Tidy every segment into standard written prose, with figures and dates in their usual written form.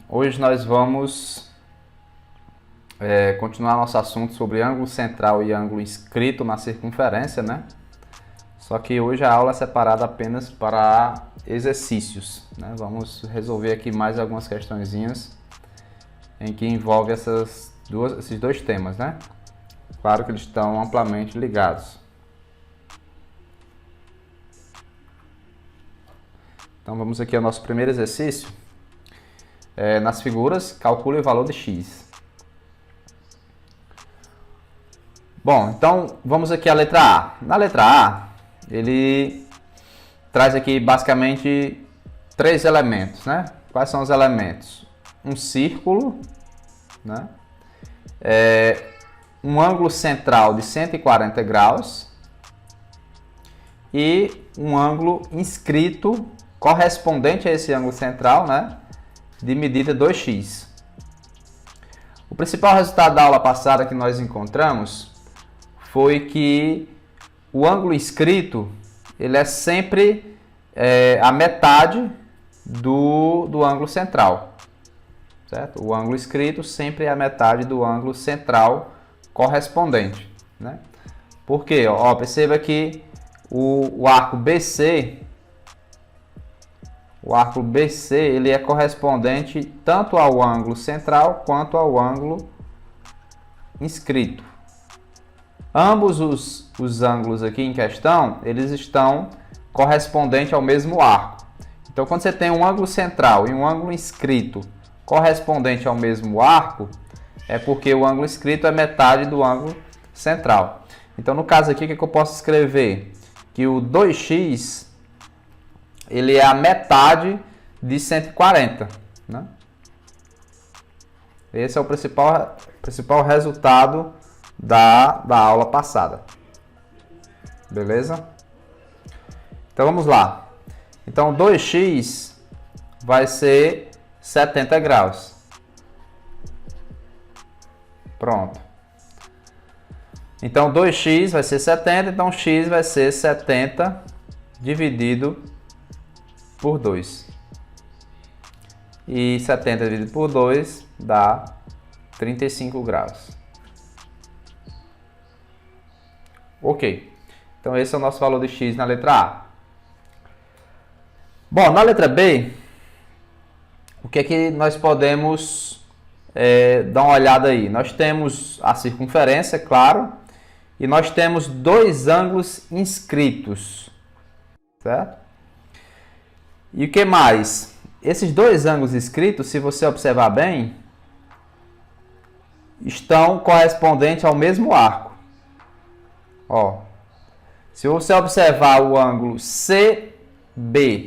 Hoje nós vamos continuar nosso assunto sobre ângulo central e ângulo inscrito na circunferência, né? Só que hoje a aula é separada apenas para exercícios, né? Vamos resolver aqui mais algumas questõezinhas em que envolve esses dois temas, né? Claro que eles estão amplamente ligados. Então vamos aqui ao nosso primeiro exercício. Nas figuras, calcule o valor de x. Bom, então vamos aqui à letra A. Na letra A, ele traz aqui basicamente três elementos, né? Quais são os elementos? Um círculo, né? Um ângulo central de 140 graus e um ângulo inscrito correspondente a esse ângulo central, né? De medida 2x. O principal resultado da aula passada que nós encontramos foi que o ângulo inscrito ele é sempre a metade do ângulo central, certo? O ângulo inscrito sempre é a metade do ângulo central correspondente, né? Por quê? Ó, perceba que o arco BC ele é correspondente tanto ao ângulo central quanto ao ângulo inscrito. Ambos os ângulos aqui em questão, eles estão correspondentes ao mesmo arco. Então, quando você tem um ângulo central e um ângulo inscrito correspondente ao mesmo arco, é porque o ângulo inscrito é metade do ângulo central. Então, no caso aqui, o que eu posso escrever? Que o 2x ele é a metade de 140, né? Esse é o principal resultado da aula passada. Beleza? Então vamos lá. Então 2x vai ser 70 graus. Pronto. Então 2x vai ser 70, então x vai ser 70 dividido por 2. E 70 dividido por 2 dá 35 graus. Ok. Então esse é o nosso valor de x na letra A. Bom, na letra B, o que é que nós podemos dar uma olhada aí? Nós temos a circunferência, claro, e nós temos dois ângulos inscritos, certo? E o que mais? Esses dois ângulos inscritos, se você observar bem, estão correspondentes ao mesmo arco. Ó, se você observar o ângulo CBD,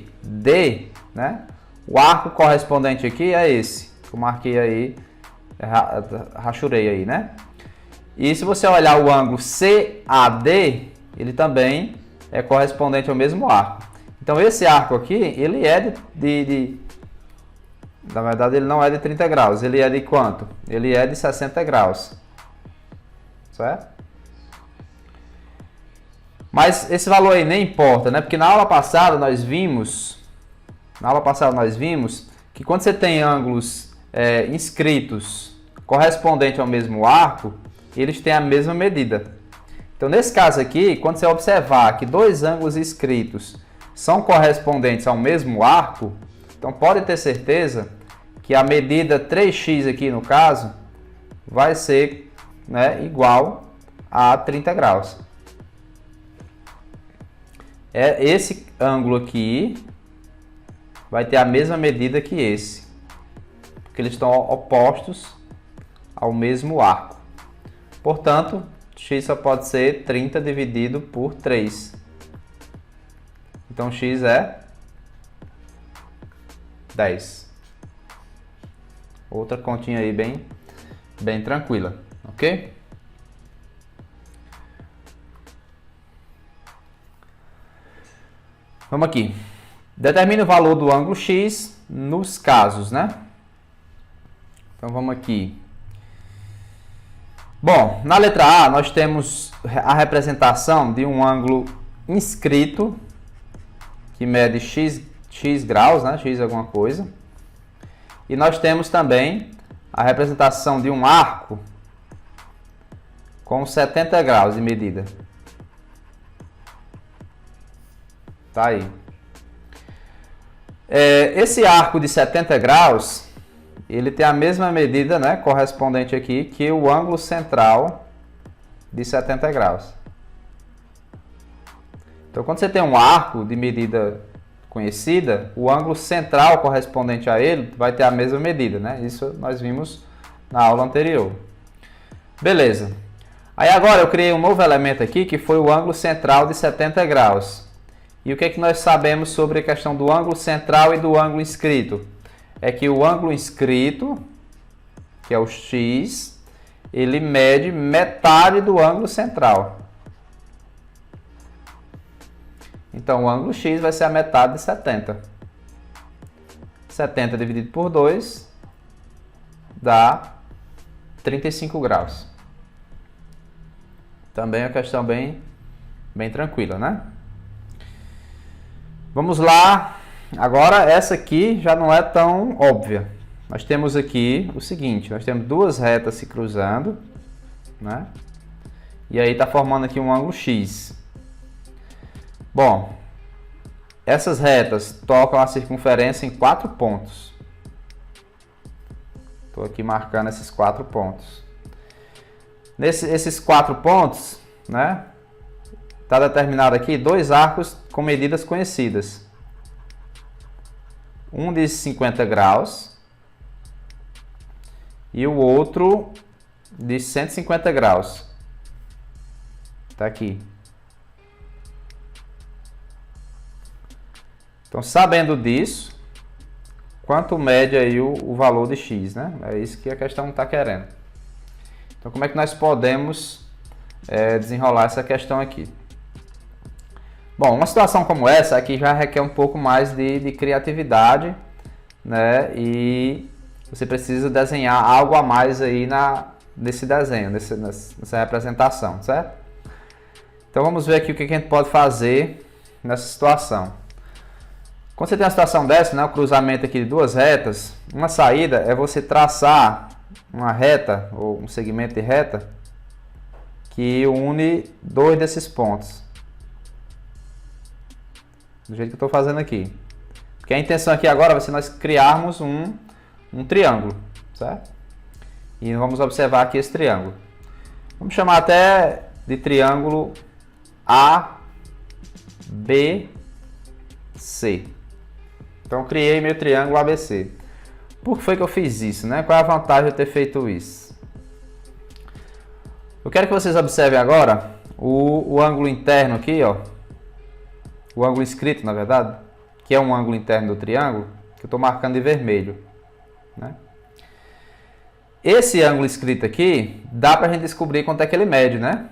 né? O arco correspondente aqui é esse. Eu marquei aí, rachurei aí, né? E se você olhar o ângulo CAD, ele também é correspondente ao mesmo arco. Então esse arco aqui, ele é na verdade ele não é de 30 graus, ele é de quanto? Ele é de 60 graus, certo? Mas esse valor aí nem importa, né? Porque na aula passada nós vimos que quando você tem ângulos inscritos correspondentes ao mesmo arco, eles têm a mesma medida. Então nesse caso aqui, quando você observar que dois ângulos inscritos são correspondentes ao mesmo arco, então pode ter certeza que a medida 3x aqui no caso vai ser, né, igual a 30 graus. Esse ângulo aqui vai ter a mesma medida que esse, porque eles estão opostos ao mesmo arco. Portanto, x só pode ser 30 dividido por 3. Então x é 10. Outra continha aí bem tranquila, ok? Vamos aqui. Determine o valor do ângulo x nos casos, né? Então vamos aqui. Bom, na letra A nós temos a representação de um ângulo inscrito que mede x graus, né? X alguma coisa. E nós temos também a representação de um arco com 70 graus de medida. Tá aí. Esse arco de 70 graus, ele tem a mesma medida, né, correspondente aqui, que o ângulo central de 70 graus. Então, quando você tem um arco de medida conhecida, o ângulo central correspondente a ele vai ter a mesma medida, né? Isso nós vimos na aula anterior. Beleza. Aí agora eu criei um novo elemento aqui, que foi o ângulo central de 70 graus. E o que é que nós sabemos sobre a questão do ângulo central e do ângulo inscrito? É que o ângulo inscrito, que é o x, ele mede metade do ângulo central. Então, o ângulo x vai ser a metade de 70. 70 dividido por 2 dá 35 graus. Também é uma questão bem tranquila, né? Vamos lá. Agora, essa aqui já não é tão óbvia. Nós temos aqui o seguinte, nós temos duas retas se cruzando, né? E aí está formando aqui um ângulo x. Bom, essas retas tocam a circunferência em 4 pontos. Estou aqui marcando esses 4 pontos. Esses 4 pontos, né? Está determinado aqui 2 arcos com medidas conhecidas. Um de 50 graus e o outro de 150 graus. Está aqui. Então, sabendo disso, quanto mede aí o valor de x, né? É isso que a questão está querendo. Então, como é que nós podemos desenrolar essa questão aqui? Bom, uma situação como essa aqui já requer um pouco mais de criatividade, né? E você precisa desenhar algo a mais aí nesse desenho, nessa representação, certo? Então, vamos ver aqui o que a gente pode fazer nessa situação. Quando você tem uma situação dessa, né, o cruzamento aqui de duas retas, uma saída é você traçar uma reta, ou um segmento de reta, que une 2 desses pontos. Do jeito que eu estou fazendo aqui. Porque a intenção aqui agora vai ser nós criarmos um triângulo, certo? E vamos observar aqui esse triângulo. Vamos chamar até de triângulo ABC. Então, eu criei meu triângulo ABC. Por que foi que eu fiz isso, né? Qual é a vantagem de eu ter feito isso? Eu quero que vocês observem agora o ângulo interno aqui, ó. O ângulo inscrito, na verdade, que é um ângulo interno do triângulo, que eu estou marcando de vermelho, né? Esse ângulo inscrito aqui, dá para a gente descobrir quanto é que ele mede, né?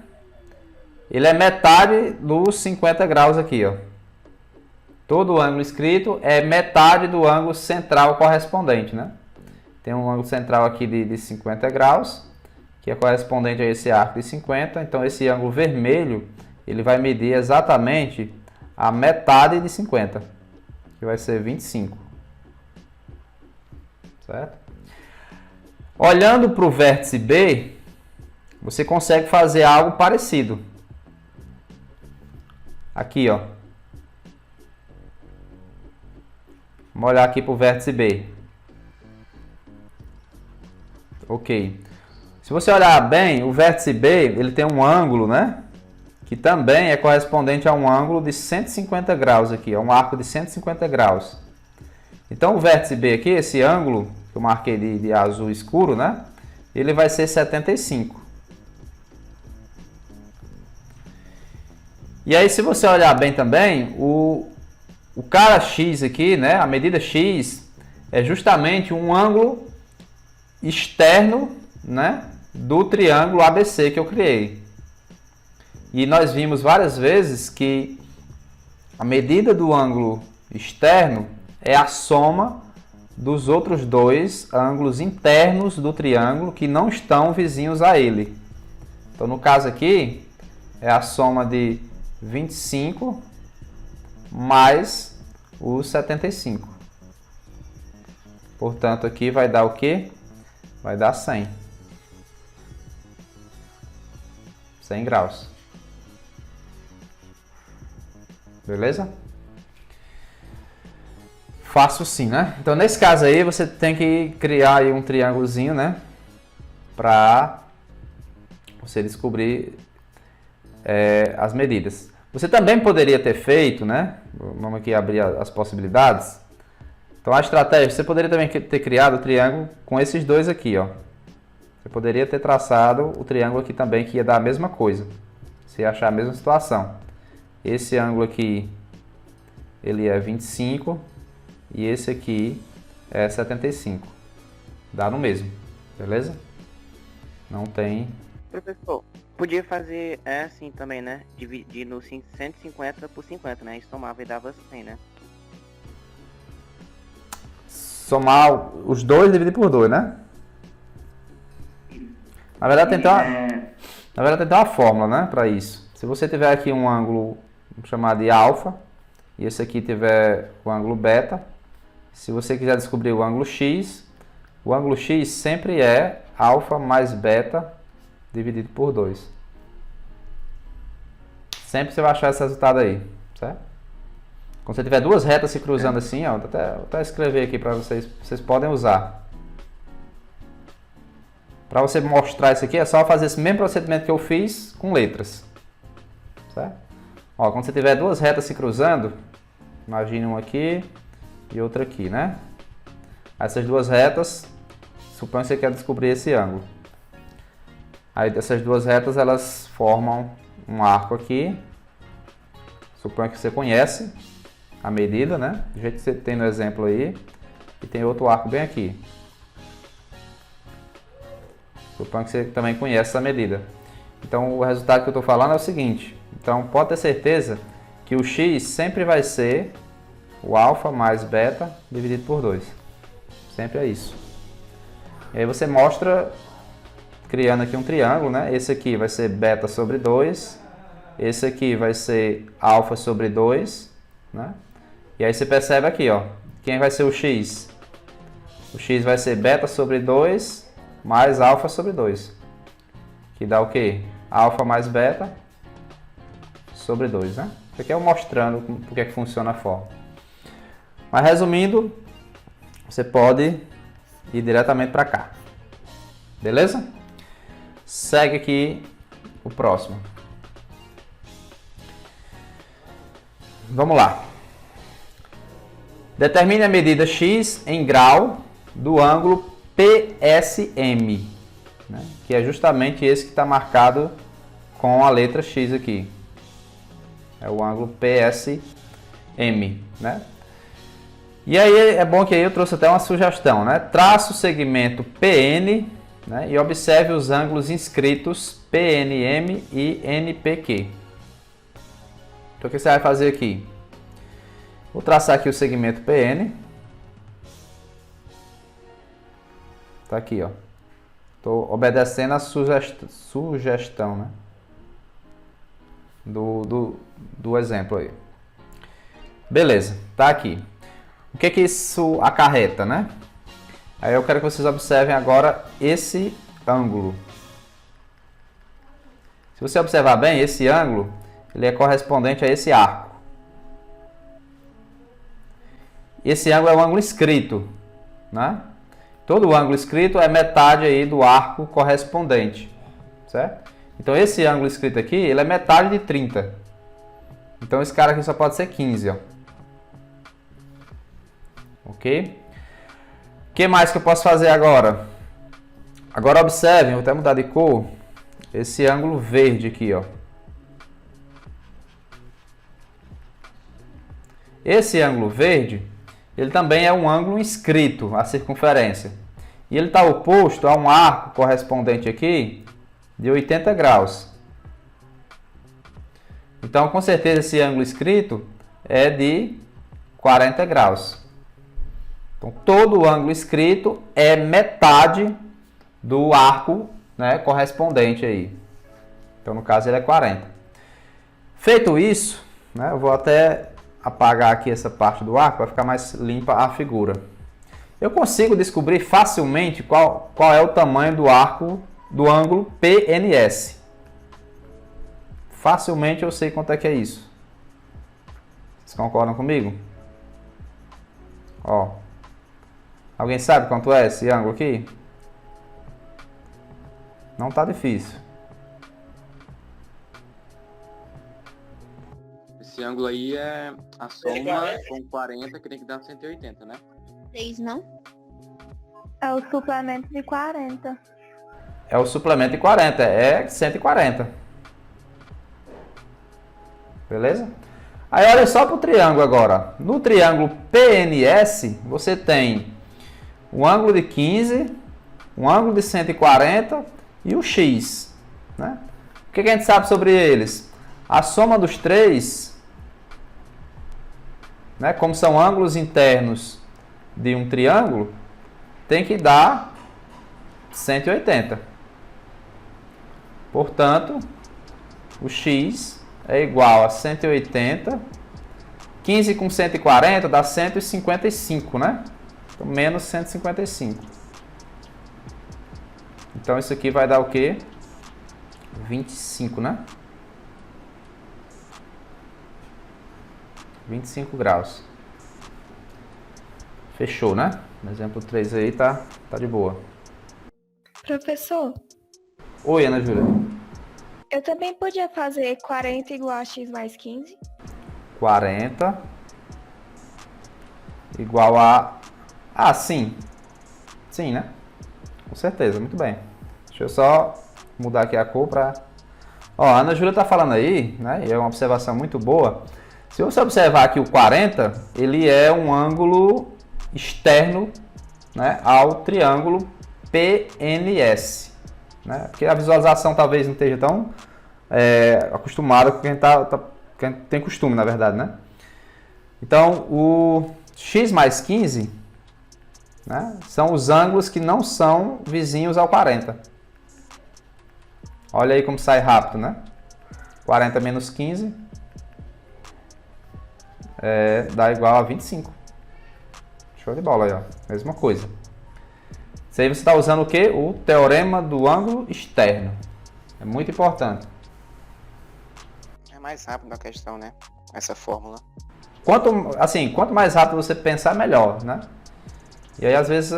Ele é metade dos 50 graus aqui, ó. Todo o ângulo inscrito é metade do ângulo central correspondente, né? Tem um ângulo central aqui de 50 graus, que é correspondente a esse arco de 50. Então, esse ângulo vermelho, ele vai medir exatamente a metade de 50, que vai ser 25. Certo? Olhando para o vértice B, você consegue fazer algo parecido. Aqui, ó. Vamos olhar aqui para o vértice B. Ok. Se você olhar bem, o vértice B, ele tem um ângulo, né? Que também é correspondente a um ângulo de 150 graus aqui. É um arco de 150 graus. Então, o vértice B aqui, esse ângulo, que eu marquei de azul escuro, né? Ele vai ser 75. E aí, se você olhar bem também, o cara X aqui, né, a medida X, é justamente um ângulo externo, né, do triângulo ABC que eu criei. E nós vimos várias vezes que a medida do ângulo externo é a soma dos outros dois ângulos internos do triângulo que não estão vizinhos a ele. Então, no caso aqui, é a soma de 25 mais os 75. Portanto, aqui vai dar o quê? Vai dar 100. 100 graus. Beleza? Fácil sim, né? Então, nesse caso aí, você tem que criar aí um triângulozinho, né? Para você descobrir as medidas. Você também poderia ter feito, né? Vamos aqui abrir as possibilidades. Então, a estratégia, você poderia também ter criado o triângulo com esses dois aqui, ó. Você poderia ter traçado o triângulo aqui também, que ia dar a mesma coisa. Você ia achar a mesma situação. Esse ângulo aqui, ele é 25 e esse aqui é 75. Dá no mesmo, beleza? Não tem... Professor, podia fazer assim também, né? Dividir no 150 por 50, né? E somava e dava 100, né? Somar os dois dividir por 2, né? Na verdade, tem uma fórmula, né, para isso. Se você tiver aqui um ângulo chamado de alfa, e esse aqui tiver o ângulo beta, se você quiser descobrir o ângulo x sempre é alfa mais beta dividido por 2. Sempre você vai achar esse resultado aí, certo? Quando você tiver duas retas se cruzando assim, ó, vou até escrever aqui para vocês podem usar. Para você mostrar isso aqui, é só fazer esse mesmo procedimento que eu fiz com letras, certo? Ó, quando você tiver duas retas se cruzando, imagine uma aqui e outra aqui, né? Essas duas retas, suponha que você quer descobrir esse ângulo. Aí essas duas retas, elas formam um arco aqui. Suponha que você conhece a medida, né? Do jeito que você tem no exemplo aí. E tem outro arco bem aqui. Suponho que você também conhece essa medida. Então, o resultado que eu estou falando é o seguinte. Então, pode ter certeza que o x sempre vai ser o alfa mais beta dividido por 2. Sempre é isso. E aí você mostra, criando aqui um triângulo, né? Esse aqui vai ser beta sobre 2. Esse aqui vai ser alfa sobre 2. Né? E aí você percebe aqui, ó. Quem vai ser o x? O x vai ser beta sobre 2 mais alfa sobre 2. Que dá o quê? Alfa mais beta sobre 2, né? Isso aqui é eu mostrando porque é que funciona a fórmula. Mas resumindo, você pode ir diretamente para cá. Beleza? Segue aqui o próximo. Vamos lá. Determine a medida x em grau do ângulo PSM, né? Que é justamente esse que está marcado com a letra X aqui. É o ângulo PSM, né? E aí é bom que aí eu trouxe até uma sugestão, né? Traça o segmento PN, né? E observe os ângulos inscritos PNM e NPQ. Então o que você vai fazer aqui? Vou traçar aqui o segmento PN. Tá aqui, ó. Estou obedecendo a sugestão, né? Do exemplo aí. Beleza, tá aqui. O que que isso acarreta, né? Aí eu quero que vocês observem agora esse ângulo. Se você observar bem, esse ângulo, ele é correspondente a esse arco. Esse ângulo é o ângulo inscrito, né? Todo ângulo inscrito é metade aí do arco correspondente, certo? Então esse ângulo inscrito aqui, ele é metade de 30. Então esse cara aqui só pode ser 15, ó. Ok? O que mais que eu posso fazer agora? Agora observem, vou até mudar de cor, esse ângulo verde aqui, ó. Esse ângulo verde, ele também é um ângulo inscrito, a circunferência. E ele está oposto a um arco correspondente aqui de 80 graus. Então, com certeza, esse ângulo inscrito é de 40 graus. Então, todo ângulo inscrito é metade do arco, né, correspondente aí. Então, no caso, ele é 40. Feito isso, né, eu vou até apagar aqui essa parte do arco para ficar mais limpa a figura. eu consigo descobrir facilmente qual é o tamanho do arco do ângulo PNS. Facilmente eu sei quanto é que é isso. Vocês concordam comigo? Ó. Alguém sabe quanto é esse ângulo aqui? Não tá difícil. Esse ângulo aí é a soma com 40, que tem que dar 180, né? 6, não? É o suplemento de 40. É o suplemento de 40, é 140. Beleza? Aí olha só para o triângulo agora. No triângulo PNS, você tem um ângulo de 15, um ângulo de 140 e o X. Né? O que a gente sabe sobre eles? A soma dos três, né, como são ângulos internos de um triângulo, tem que dar 180. Portanto, o X é igual a 180. 15 com 140 dá 155, né? Então, menos 155. Então, isso aqui vai dar o quê? 25, né? 25 graus. Fechou, né? No exemplo 3 aí tá de boa. Professor, Oi, Ana Júlia. eu também podia fazer 40 igual a x mais 15? 40 igual a... Ah, sim. Sim, né? Com certeza, muito bem. Deixa eu só mudar aqui a cor para... Ó, a Ana Júlia tá falando aí, né? E é uma observação muito boa. Se você observar aqui o 40, ele é um ângulo externo, né, ao triângulo PNS. Né? Porque a visualização talvez não esteja tão acostumada com quem quem tem costume, na verdade, né? Então, o x mais 15, né, são os ângulos que não são vizinhos ao 40. Olha aí como sai rápido, né? 40 menos 15 dá igual a 25. Show de bola aí, ó. Mesma coisa. Isso aí você está usando o quê? O teorema do ângulo externo. É muito importante. É mais rápido a questão, né? Essa fórmula. Quanto mais rápido você pensar, melhor, né? E aí, às vezes,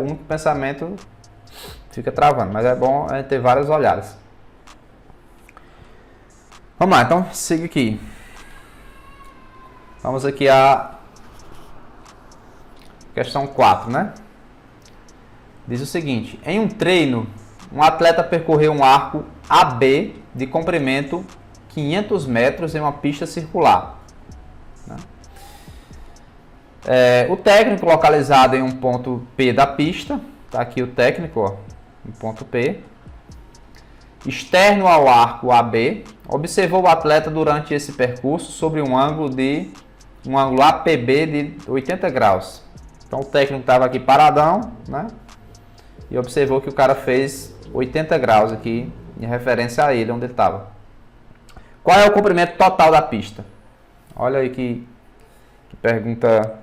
um pensamento fica travando, mas é bom ter várias olhadas. Vamos lá, então, siga aqui. Vamos aqui à questão 4, né? Diz o seguinte: em um treino, um atleta percorreu um arco AB de comprimento 500 metros em uma pista circular. Né? O técnico, localizado em um ponto P da pista, tá aqui o técnico, ó, um ponto P, externo ao arco AB, observou o atleta durante esse percurso sobre um ângulo APB de 80 graus. Então o técnico estava aqui paradão, né? E observou que o cara fez 80 graus aqui em referência a ele, onde ele estava. Qual é o comprimento total da pista? Olha aí que pergunta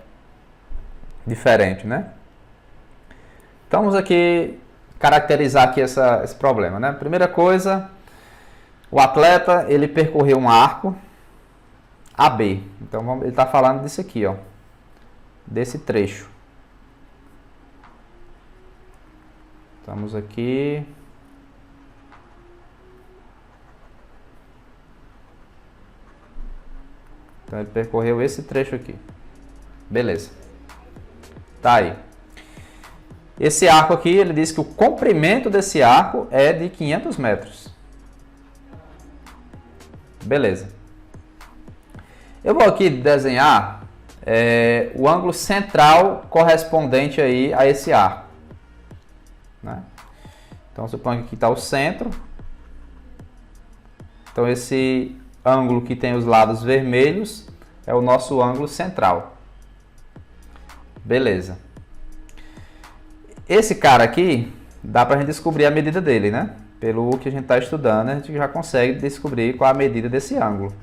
diferente, né? Então vamos aqui caracterizar aqui esse problema, né? Primeira coisa, o atleta ele percorreu um arco AB. Então ele está falando disso aqui, ó, desse trecho. Estamos aqui. Então ele percorreu esse trecho aqui. Beleza. Tá aí. Esse arco aqui, ele diz que o comprimento desse arco é de 500 metros. Beleza. Eu vou aqui desenhar o ângulo central correspondente aí a esse arco. Né? Então, suponho que aqui está o centro. Então, esse ângulo que tem os lados vermelhos é o nosso ângulo central. Beleza. Esse cara aqui, dá para a gente descobrir a medida dele, né? Pelo que a gente está estudando, a gente já consegue descobrir qual a medida desse ângulo.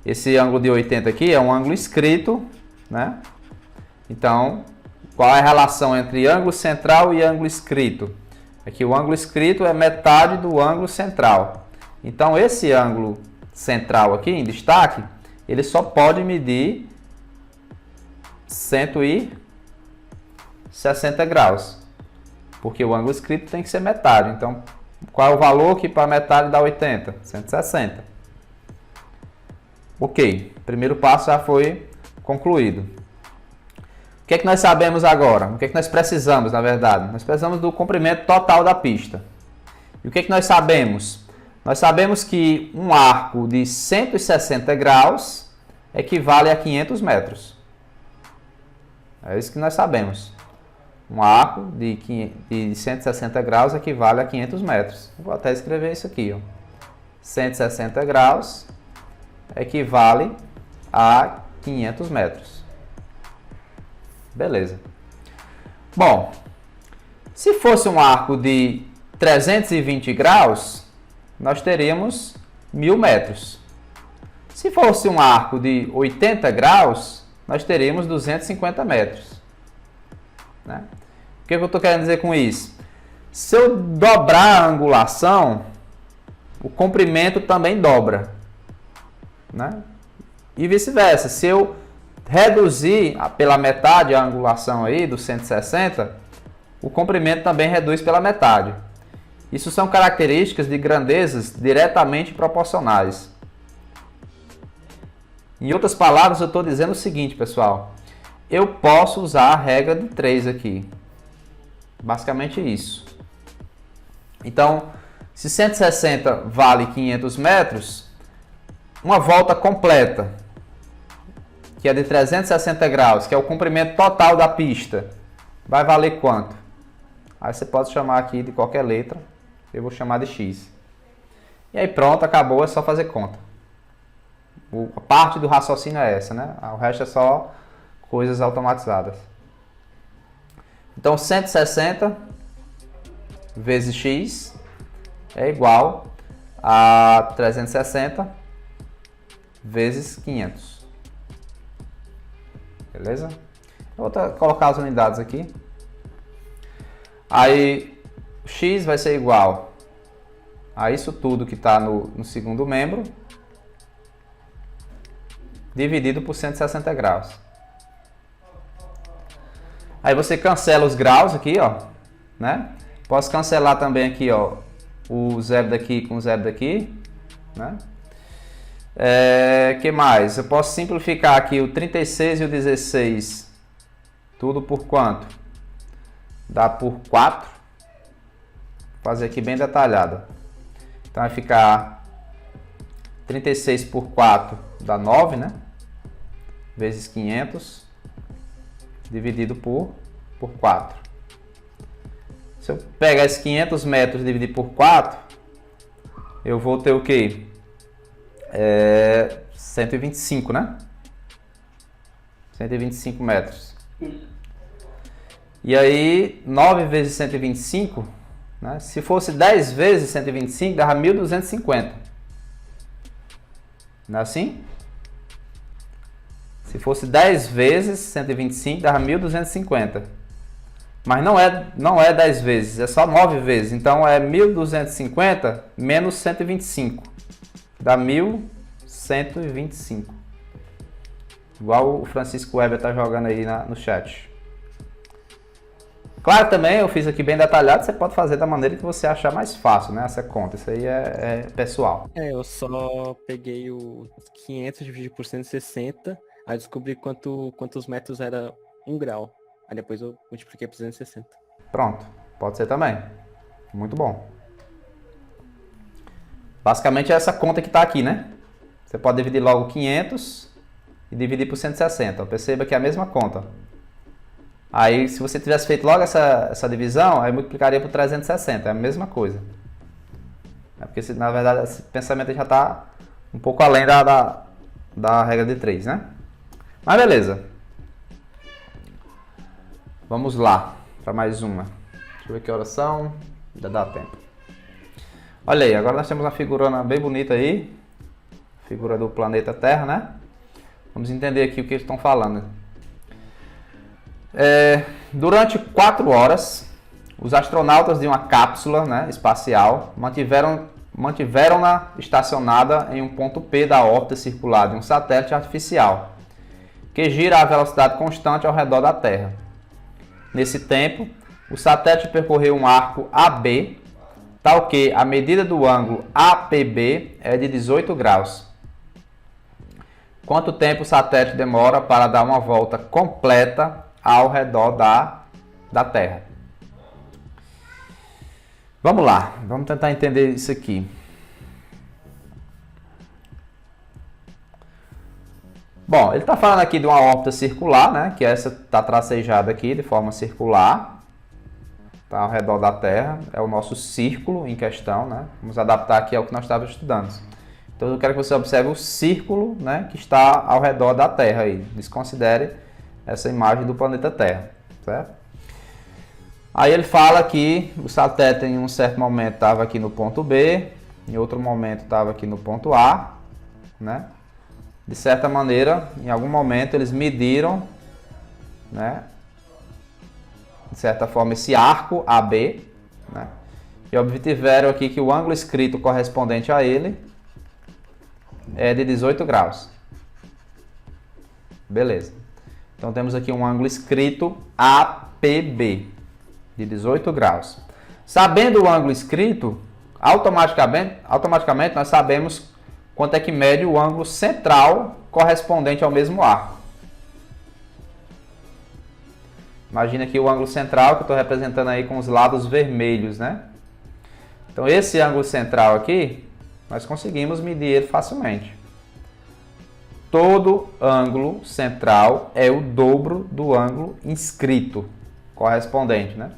Esse ângulo de 80 aqui é um ângulo escrito, né? Então, qual é a relação entre ângulo central e ângulo escrito? É que o ângulo escrito é metade do ângulo central. Então, esse ângulo central aqui, em destaque, ele só pode medir 160 graus. Porque o ângulo escrito tem que ser metade. Então, qual é o valor que para metade dá 80? 160. Ok, primeiro passo já foi concluído. O que é que nós sabemos agora? O que é que nós precisamos, na verdade? Nós precisamos do comprimento total da pista. E o que é que nós sabemos? Nós sabemos que um arco de 160 graus equivale a 500 metros. É isso que nós sabemos. Um arco de 160 graus equivale a 500 metros. Vou até escrever isso aqui. Ó. 160 graus equivale a 500 metros. Beleza. Bom, se fosse um arco de 320 graus, nós teríamos 1000 metros. Se fosse um arco de 80 graus, nós teríamos 250 metros. Né? O que eu estou querendo dizer com isso? Se eu dobrar a angulação, o comprimento também dobra. Né? E vice-versa. Se eu reduzir pela metade a angulação aí do 160, o comprimento também reduz pela metade. Isso são características de grandezas diretamente proporcionais. Em outras palavras, eu estou dizendo o seguinte, pessoal. Eu posso usar a regra de 3 aqui. Basicamente isso. Então, se 160 vale 500 metros, uma volta completa, que é de 360 graus, que é o comprimento total da pista, vai valer quanto? Aí você pode chamar aqui de qualquer letra, eu vou chamar de x. E aí pronto, acabou, é só fazer conta. A parte do raciocínio é essa, né? O resto é só coisas automatizadas. Então 160 vezes x é igual a 360 vezes 500. Beleza? Eu vou colocar as unidades aqui. Aí, x vai ser igual a isso tudo que está no segundo membro, dividido por 160 graus. Aí você cancela os graus aqui, ó, né? Posso cancelar também aqui, ó, o zero daqui com o zero daqui, né? Que mais? Eu posso simplificar aqui o 36 e o 16, tudo por quanto? Dá por 4. Vou fazer aqui bem detalhado. Então vai ficar 36 por 4 dá 9, né? Vezes 500 dividido por 4. Se eu pegar esses 500 metros e dividir por 4, eu vou ter o quê? 125, né? 125 metros. E aí, 9 vezes 125, né? Se fosse 10 vezes 125, dava 1.250. Não é assim? Se fosse 10 vezes 125, dava 1.250. Mas não é 10 vezes, é só 9 vezes. Então é 1.250 menos 125. Dá 1.125. Igual o Francisco Weber está jogando aí no chat. Claro, também eu fiz aqui bem detalhado. Você pode fazer da maneira que você achar mais fácil, né? Essa conta. Isso aí é pessoal. Eu só peguei o 500 dividido por 160. Aí descobri quantos metros era 1 grau. Aí depois eu multipliquei por 260. Pronto. Pode ser também. Muito bom. Basicamente é essa conta que está aqui, né? Você pode dividir logo 500 e dividir por 160. Perceba que é a mesma conta. Aí, se você tivesse feito logo essa divisão, aí multiplicaria por 360. É a mesma coisa. Porque, na verdade, esse pensamento já está um pouco além da regra de 3, né? Mas beleza. Vamos lá para mais uma. Deixa eu ver que horas são. Ainda dá tempo. Olha aí, agora nós temos uma figurona bem bonita aí. Figura do planeta Terra, né? Vamos entender aqui o que eles estão falando. Durante 4 horas, os astronautas de uma cápsula, né, espacial mantiveram-na estacionada em um ponto P da órbita circular de um satélite artificial, que gira a velocidade constante ao redor da Terra. Nesse tempo, o satélite percorreu um arco AB, tal que a medida do ângulo APB é de 18 graus. Quanto tempo o satélite demora para dar uma volta completa ao redor da Terra? Vamos lá, vamos tentar entender isso aqui. Bom, ele está falando aqui de uma órbita circular, né? Que essa está tracejada aqui de forma circular. Está ao redor da Terra, é o nosso círculo em questão, né? Vamos adaptar aqui ao que nós estávamos estudando. Então eu quero que você observe o círculo, né, que está ao redor da Terra aí. Desconsidere essa imagem do planeta Terra, certo? Aí ele fala que o satélite em um certo momento estava aqui no ponto B, em outro momento estava aqui no ponto A, né? De certa maneira, em algum momento eles mediram, né, de certa forma esse arco AB, né? E obtiveram aqui que o ângulo escrito correspondente a ele é de 18 graus. Beleza. Então temos aqui um ângulo escrito APB de 18 graus. Sabendo o ângulo escrito, automaticamente nós sabemos quanto é que mede o ângulo central correspondente ao mesmo arco. Imagina aqui o ângulo central que eu estou representando aí com os lados vermelhos, né? Então esse ângulo central aqui, nós conseguimos medir ele facilmente. Todo ângulo central é o dobro do ângulo inscrito correspondente, né?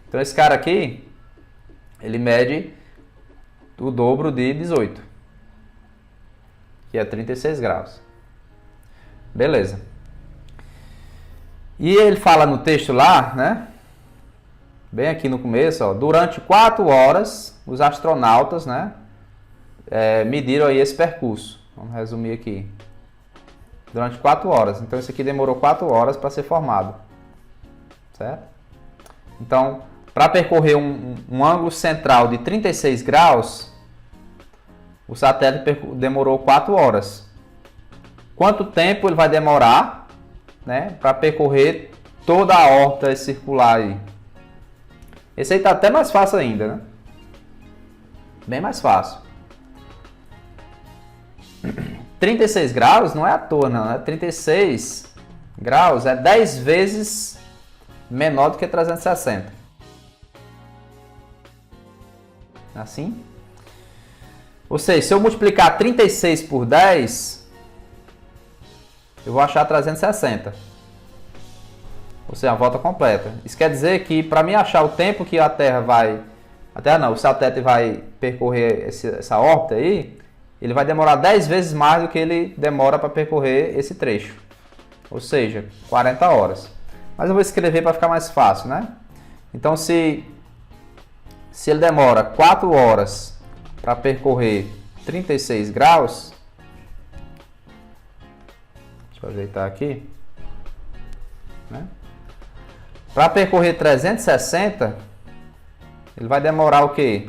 Então esse cara aqui, ele mede o dobro de 18, que é 36 graus. Beleza. E ele fala no texto lá, né? Bem aqui no começo, ó, durante 4 horas, os astronautas, né, mediram aí esse percurso. Vamos resumir aqui. Durante 4 horas. Então, isso aqui demorou 4 horas para ser formado. Certo? Então, para percorrer um ângulo central de 36 graus, o satélite demorou 4 horas. Quanto tempo ele vai demorar, né, para percorrer toda a órbita circular aí? Esse aí está até mais fácil ainda, né? Bem mais fácil. 36 graus não é à toa, não, né? 36 graus é 10 vezes menor do que 360. Assim? Ou seja, se eu multiplicar 36 por 10, eu vou achar 360. Ou seja, a volta completa. Isso quer dizer que para mim achar o tempo que a Terra vai... A Terra não, o satélite vai percorrer essa órbita aí, ele vai demorar 10 vezes mais do que ele demora para percorrer esse trecho. Ou seja, 40 horas. Mas eu vou escrever para ficar mais fácil, né? Então, se ele demora 4 horas para percorrer 36 graus... Deixa eu ajeitar aqui. Né? Para percorrer 360, ele vai demorar o quê?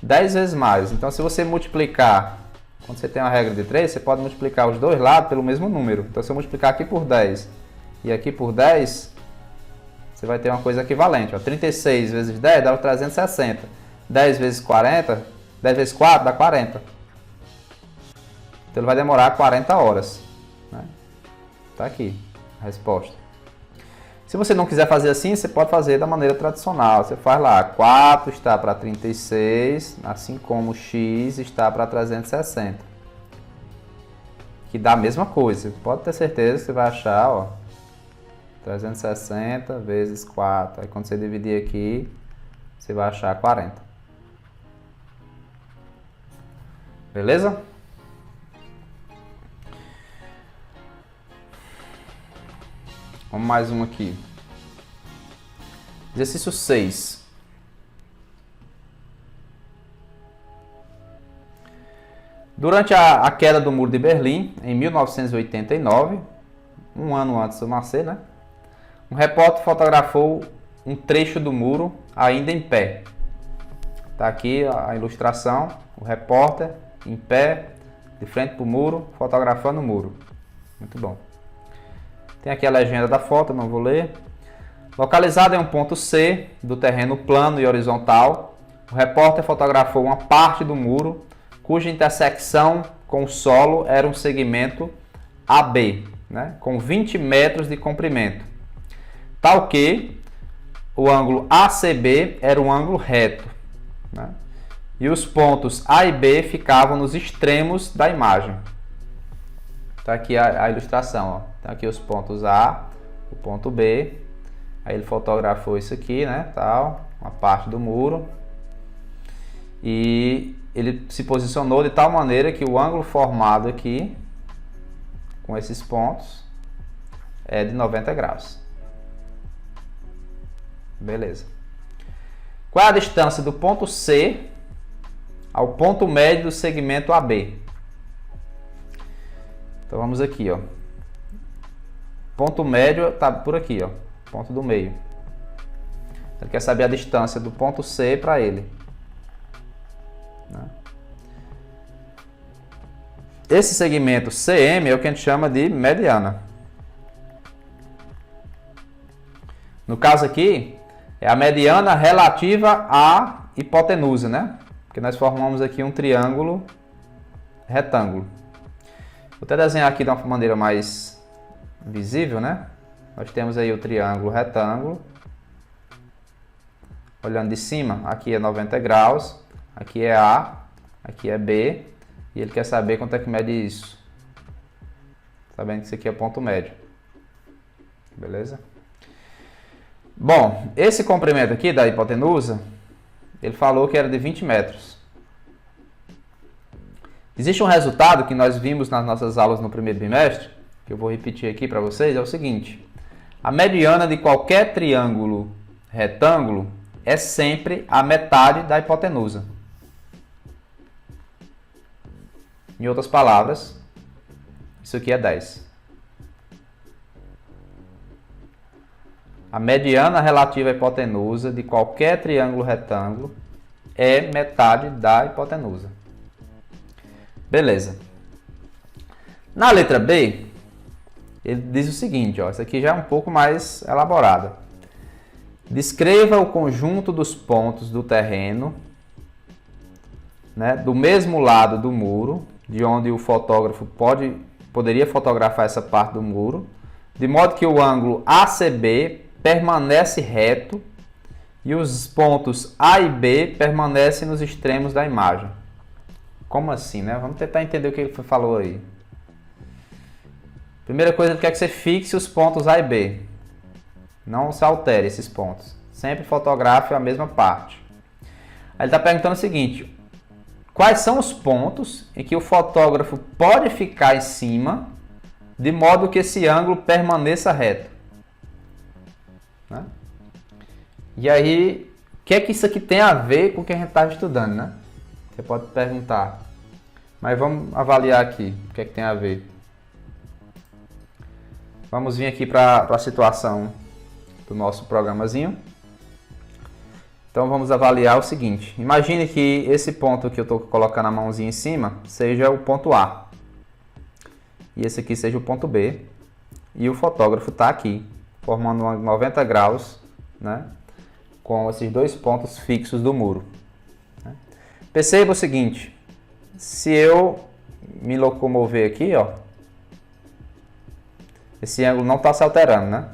10 vezes mais. Então, se você multiplicar, quando você tem uma regra de 3, você pode multiplicar os dois lados pelo mesmo número. Então, se eu multiplicar aqui por 10 e aqui por 10, você vai ter uma coisa equivalente. Ó. 36 vezes 10 dá 360. 10 vezes 40, 10 vezes 4 dá 40. Então, ele vai demorar 40 horas. Né? Tá aqui a resposta. Se você não quiser fazer assim, você pode fazer da maneira tradicional. Você faz lá, 4 está para 36, assim como x está para 360. Que dá a mesma coisa. Você pode ter certeza que você vai achar, ó, 360 vezes 4. Aí quando você dividir aqui, você vai achar 40. Beleza? Vamos mais um aqui. Exercício 6. Durante a queda do Muro de Berlim, em 1989, um ano antes de eu nascer, né? Um repórter fotografou um trecho do muro ainda em pé. Está aqui a ilustração, o repórter em pé, de frente para o muro, fotografando o muro. Muito bom. Tem aqui a legenda da foto, não vou ler. Localizado em um ponto C do terreno plano e horizontal, o repórter fotografou uma parte do muro cuja intersecção com o solo era um segmento AB, né, com 20 metros de comprimento, tal que o ângulo ACB era um ângulo reto, né, e os pontos A e B ficavam nos extremos da imagem. Está aqui a ilustração. Está aqui os pontos A, o ponto B. Aí ele fotografou isso aqui, né, tal, uma parte do muro. E ele se posicionou de tal maneira que o ângulo formado aqui, com esses pontos, é de 90 graus. Beleza. Qual é a distância do ponto C ao ponto médio do segmento AB? Então vamos aqui, ó. Ponto médio está por aqui, ó. Ponto do meio. Ele quer saber a distância do ponto C para ele. Esse segmento CM é o que a gente chama de mediana. No caso aqui, é a mediana relativa à hipotenusa, né? Porque nós formamos aqui um triângulo retângulo. Vou até desenhar aqui de uma maneira mais visível, né? Nós temos aí o triângulo retângulo. Olhando de cima, aqui é 90 graus, aqui é A, aqui é B, e ele quer saber quanto é que mede isso. Sabendo que isso aqui é ponto médio. Beleza? Bom, esse comprimento aqui da hipotenusa, ele falou que era de 20 metros. Existe um resultado que nós vimos nas nossas aulas no primeiro bimestre, que eu vou repetir aqui para vocês, é o seguinte. A mediana de qualquer triângulo retângulo é sempre a metade da hipotenusa. Em outras palavras, isso aqui é 10. A mediana relativa à hipotenusa de qualquer triângulo retângulo é metade da hipotenusa. Beleza. Na letra B, ele diz o seguinte, ó, isso aqui já é um pouco mais elaborado. Descreva o conjunto dos pontos do terreno, né, do mesmo lado do muro, de onde o fotógrafo poderia fotografar essa parte do muro, de modo que o ângulo ACB permanece reto e os pontos A e B permanecem nos extremos da imagem. Como assim, né? Vamos tentar entender o que ele falou aí. Primeira coisa, ele quer que você fixe os pontos A e B. Não se altere esses pontos. Sempre fotografe a mesma parte. Aí ele está perguntando o seguinte. Quais são os pontos em que o fotógrafo pode ficar em cima de modo que esse ângulo permaneça reto? Né? E aí, o que é que isso aqui tem a ver com o que a gente está estudando, né? Você pode perguntar. Mas vamos avaliar aqui o que é que tem a ver. Vamos vir aqui para a situação do nosso programazinho. Então vamos avaliar o seguinte. Imagine que esse ponto que eu estou colocando a mãozinha em cima seja o ponto A. E esse aqui seja o ponto B. E o fotógrafo está aqui, formando 90 graus, né, com esses dois pontos fixos do muro. Perceba o seguinte. Se eu me locomover aqui, ó, esse ângulo não está se alterando, né?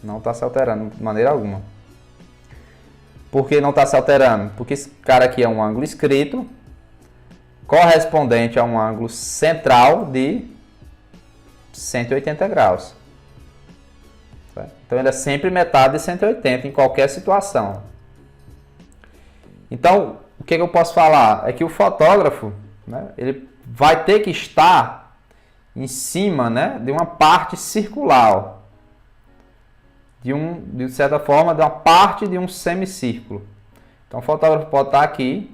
Não está se alterando de maneira alguma. Por que não está se alterando? Porque esse cara aqui é um ângulo escrito, correspondente a um ângulo central de 180 graus. Então ele é sempre metade de 180 em qualquer situação. Então, o que eu posso falar? É que o fotógrafo, né, ele vai ter que estar em cima, né, de uma parte circular. De certa forma, de uma parte de um semicírculo. Então o fotógrafo pode estar aqui,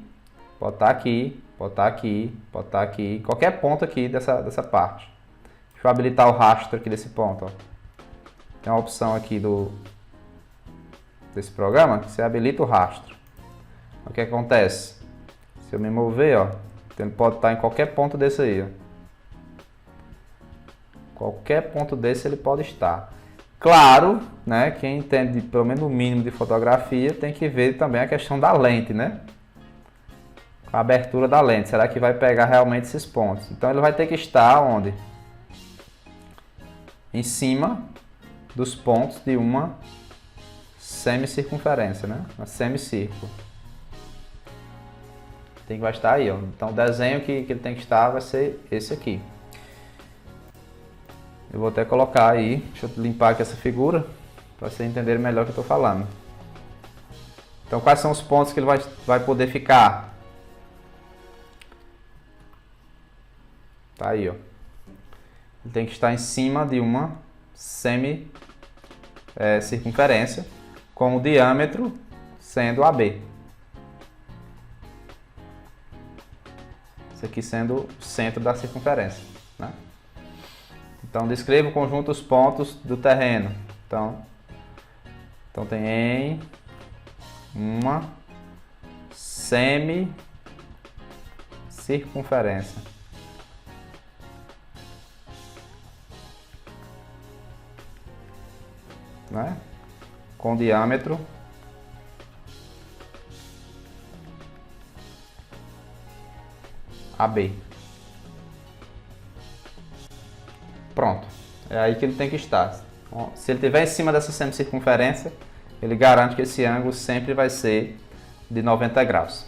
pode estar aqui, pode estar aqui, pode estar aqui, qualquer ponto aqui dessa parte. Deixa eu habilitar o rastro aqui desse ponto. Ó. tem uma opção aqui desse programa que você habilita o rastro. O que acontece? Se eu me mover, ó, ele pode estar em qualquer ponto desse aí, ó. Qualquer ponto desse ele pode estar. Claro, né, quem entende pelo menos o mínimo de fotografia tem que ver também a questão da lente, né? A abertura da lente, será que vai pegar realmente esses pontos? Então ele vai ter que estar onde? Em cima dos pontos de uma semicircunferência, né? Uma semicírculo. Vai estar aí, ó. Então o desenho que ele tem que estar vai ser esse aqui. Eu vou até colocar aí, deixa eu limpar aqui essa figura, para vocês entenderem melhor o que eu estou falando. Então quais são os pontos que ele vai poder ficar? Tá aí, ó. Ele tem que estar em cima de uma circunferência, com o diâmetro sendo AB. Isso aqui sendo o centro da circunferência, né? Então, descreva o conjunto dos pontos do terreno. Então tem uma semicircunferência. Né? Com diâmetro AB. Pronto. É aí que ele tem que estar. Se ele estiver em cima dessa semicircunferência, ele garante que esse ângulo sempre vai ser de 90 graus.